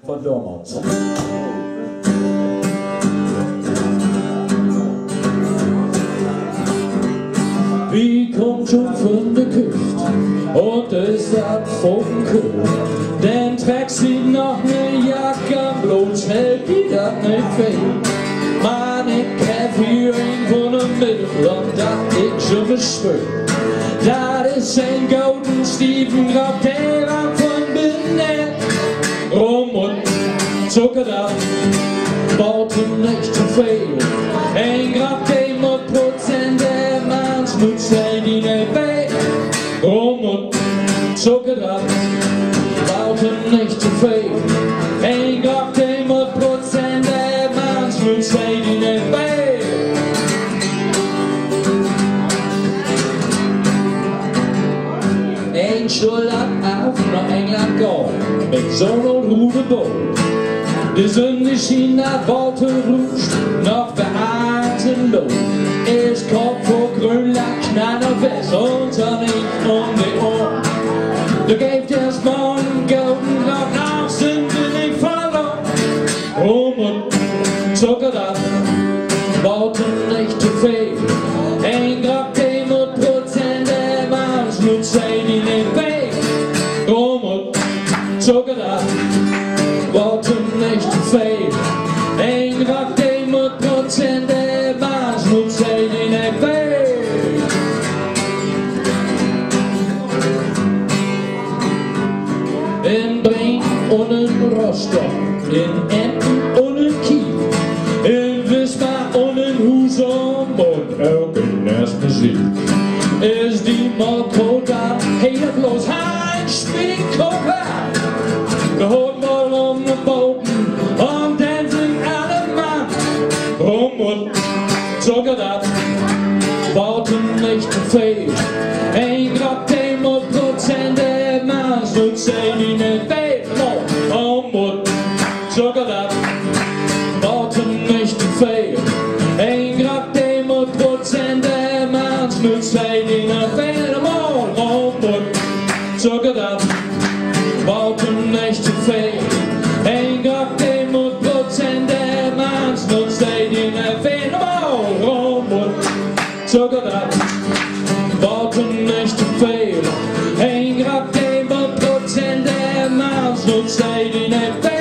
von damals. Wie kommt schon von der Küste und es hat vom Kühl, denn trägt sie noch ne Jacke, bloß hält die das nicht fehl. Meine Kaffee von der Mitte und das ich schon verspürt. Das ist ein golden Stiefen, grad der Rand von Binnen. Rum und Zucker da, baut ihm nicht zu viel. Ein Grad dem und Prozent der Manns nutzt ein in der Welt. Rum und Zucker da, baut ihm nicht zu viel. Ein Grad dem und Prozent der Manns nutzt ein in der Welt. Ein Schultern auf nach England gehen, mit Sonne und Ruderboot. Die Sonne schien nach Worte rutscht, nach behaarten Luft. Es kommt vor Grönland, knallt West und dann nicht um die Ohren. Da gibt es morgen golden Glock, nach sind wir nicht verloren. Rum und Zucker da, bauten nicht zu viel. Ein Grad dem und Prozent der Manns nutzt ein in den Weg. Rum und Zucker da, bauten nicht zu viel. Ein Grad dem und Prozent der Manns nutzt ein in den Weg. In Bremen und in Rostock, in Emden und in Kiel, in Wismar und in Husum und auch in Ersmusik ist die Motto da, hey, bloß ein Spielkocher. Geholt mal um den Boden und dann sind alle Mann. Rum und Zucker da, bauten nicht zu viel. Ein Grad dem und Prozent der Manns nutzt ein in der Welt. Rum und Zucker da, bauten nicht zu viel. Ein Grad dem und Prozent der Manns nutzt ein in der Welt. Rum und Zucker da, bauten nicht zu viel. Ein Grad dem und Prozent der Manns nutzt ein in der Welt. Rum und Zucker da, bauten nicht zu viel. Ein Grad dem und Prozent der Manns nutzt ein in der Welt.